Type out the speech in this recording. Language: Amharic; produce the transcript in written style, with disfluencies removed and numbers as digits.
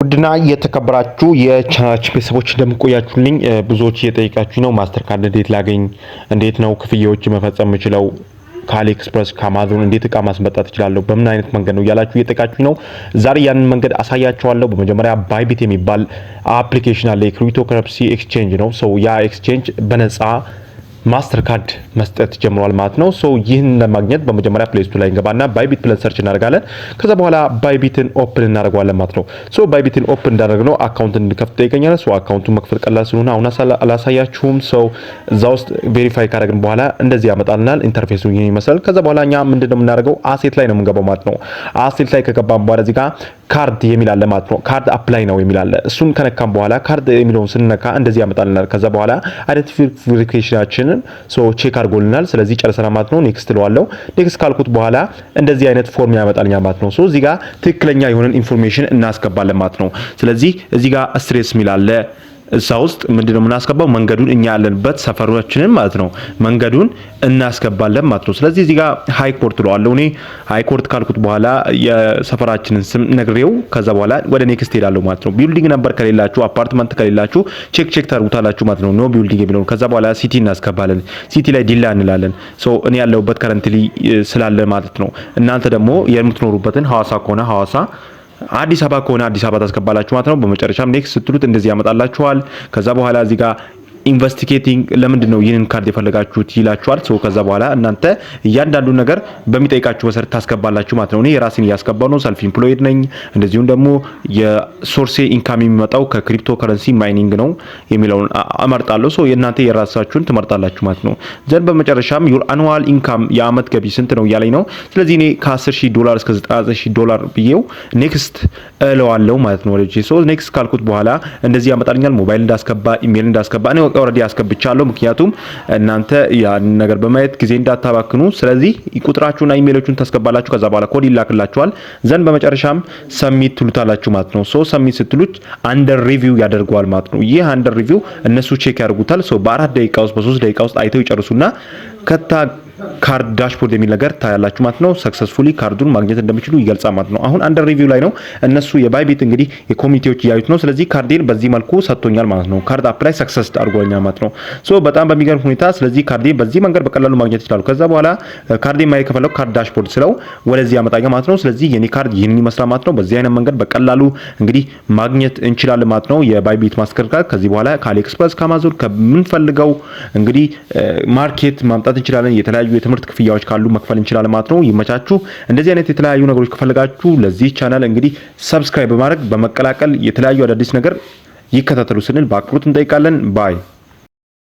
ውድና የተከበራችሁ የቻናላችን ቤተሰቦች እንደምቆያችሁልኝ ብዙዎች እየጠየቃችሁ ነው። ማስተር ካርድ እንዴት ላገኝ፣ እንዴት ነው ክፍያዎች መፈጸም የምችለው፣ ከአሊ ኤክስፕረስ ከአማዞን እንዴት እቃ ማስመጣት እችላለሁ፣ በምን አይነት መንገድ ነው እያላችሁ እየጠየቃችሁ ነው። ዛሬ ያንን መንገድ አሳያችኋለሁ። በመጀመሪያ ባይቢት የሚባል አፕሊኬሽን አለ። የክሪፕቶ ከረንሲ ኤክስቼንጅ ነው። ያ ኤክስቼንጅ በነፃ ማስተር ካርድ መስጠት ጀምሯል ማለት ነው። ይህን ለማግኘት በመጀመሪያ ፕሌይ ስቶር ላይ እንገባና ባይቢት ብለን ሰርች እናደርጋለን። ከዛ በኋላ ባይቢትን ኦፕን እናደርገዋለን ማለት ነው። ባይቢትን ኦፕን እንዳደረግነው አካውንት እንድንከፍት ይጠይቀኛል። አካውንቱን መክፈት ቀላል ስለሆነ አሁን አላሳያችሁም። እዛ ውስጥ ቬሪፋይ ካደረግን በኋላ እንደዚህ ያመጣልናል። ኢንተርፌሱ ይህን ይመስላል። ከዛ በኋላ እኛ ምንድነው የምናደርገው አሴት ላይ ነው የምንገባው ማለት ነው። አሴት ላይ ከገባን በኋላ እዚህ ጋር ካርድ የሚል አለ ማለት ነው። ካርድ አፕላይ ነው የሚል አለ። እሱን ከነካም በኋላ ካርድ የሚለውን ስንነካ እንደዚህ ያመጣልናል። ከዛ በኋላ አይደንቲፊኬሽናችንን ቼክ አድርጎልናል። ስለዚህ ጨርሰናል ማለት ነው። ኔክስት ለዋለው ኔክስት ካልኩት በኋላ እንደዚህ አይነት ፎርም ያመጣልኛል ማለት ነው። እዚህ ጋር ትክክለኛ የሆነን ኢንፎርሜሽን እናስገባለን ማለት ነው። ስለዚህ እዚህ ጋር ስትሬስ የሚል አለ። እዛ ውስጥ ምንድነው የምናስገባው መንገዱን እኛ ያለንበት ሰፈራችንን ማለት ነው መንገዱን እናስገባለን ማለት ነው። ስለዚህ እዚህ ጋር ሃይ ኮርት ለዋለው እኔ ሃይ ኮርት ካልኩት በኋላ የሰፈራችንን ስም ነግሬው ከዛ በኋላ ወደ ኔክስት ሄዳለሁ ማለት ነው። ቢልዲንግ ነበር ከሌላችሁ አፓርትመንት ከሌላችሁ ቼክ ታርጉታላችሁ ማለት ነው። ኖ ቢልዲንግ የሚለው ከዛ በኋላ ሲቲ እናስገባለን። ሲቲ ላይ ዲላ እንላለን። እኔ ያለሁበት ከረንትሊ ስላለ ማለት ነው። እናንተ ደግሞ የምትኖሩበትን ሐዋሳ ከሆነ ሐዋሳ አዲስ አበባ ከሆነ አዲስ አበባ ታስገባላችሁ ማለት ነው። በመጨረሻም ኔክስት ስትሉት እንደዚህ ያመጣላችኋል። ከዛ በኋላ እዚህ ጋር ኢንቨስቲጌቲንግ ለምንድን ነው ይህንን ካርድ የፈለጋችሁት ይላችኋል። ከዛ በኋላ እናንተ እያንዳንዱ ነገር በሚጠይቃችሁ መሰረት ታስገባላችሁ ማለት ነው። እኔ የራሴን እያስገባው ነው። ሰልፍ ኢምፕሎይድ ነኝ። እንደዚሁም ደግሞ የሶርሴ ኢንካም የሚመጣው ከክሪፕቶ ከረንሲ ማይኒንግ ነው የሚለውን አመርጣለሁ። የእናንተ የራሳችሁን ትመርጣላችሁ ማለት ነው። ዘን በመጨረሻም ዩር አኑዋል ኢንካም የአመት ገቢ ስንት ነው እያለኝ ነው። ስለዚህ እኔ $10,000 እስከ $90,000 ብዬው ኔክስት እለዋለሁ ማለት ነው። ኔክስት ካልኩት በኋላ እንደዚህ ያመጣልኛል። ሞባይል እንዳስገባ፣ ኢሜል እንዳስገባ እኔ ኦልሬዲ አስገብቻለሁ። ምክንያቱም እናንተ ያን ነገር በማየት ጊዜ እንዳታባክኑ። ስለዚህ ቁጥራችሁና ኢሜሎቹን ታስገባላችሁ። ከዛ በኋላ ኮድ ይላክላችኋል። ዘን በመጨረሻም ሰሚት ትሉታላችሁ ማለት ነው። ሰሚት ስትሉት አንደር ሪቪው ያደርገዋል ማለት ነው። ይህ አንደር ሪቪው እነሱ ቼክ ያደርጉታል። በ4 ደቂቃ ውስጥ በ3 ደቂቃ ውስጥ አይተው ይጨርሱና ከታ ካርድ ዳሽቦርድ የሚል ነገር ታያላችሁ ማለት ነው። ሰክሰስፉሊ ካርዱን ማግኘት እንደሚችሉ ይገልጻል ማለት ነው። አሁን አንደር ሪቪው ላይ ነው እነሱ የባይቢት እንግዲህ የኮሚቴዎች ያዩት ነው። ስለዚህ ካርዴን በዚህ መልኩ ሰጥቶኛል ማለት ነው። ካርድ አፕላይ ሰክሰስ አድርጎኛል ማለት ነው። በጣም በሚገርም ሁኔታ ስለዚህ ካርዴን በዚህ መንገድ በቀላሉ ማግኘት ይችላሉ። ከዛ በኋላ ካርዴን ማየት ከፈለኩ ካርድ ዳሽቦርድ ስለው ወደዚህ ያመጣኛል ማለት ነው። ስለዚህ የኔ ካርድ ይህንን ይመስላል ማለት ነው። በዚህ አይነት መንገድ በቀላሉ እንግዲህ ማግኘት እንችላለን ማለት ነው። የባይቢት ማስተር ካርድ ከዚህ በኋላ ከአሊ ኤክስፕረስ ከአማዞን ከምንፈልገው እንግዲህ ማርኬት ማምጣት እንችላለን። የተለያዩ የትምህርት ክፍያዎች ካሉ መክፈል እንችላለን ማለት ነው። ይመቻችሁ። እንደዚህ አይነት የተለያዩ ነገሮች ከፈለጋችሁ ለዚህ ቻናል እንግዲህ ሰብስክራይብ በማድረግ በመቀላቀል የተለያዩ አዳዲስ ነገር ይከታተሉ ስንል በአክብሮት እንጠይቃለን። ባይ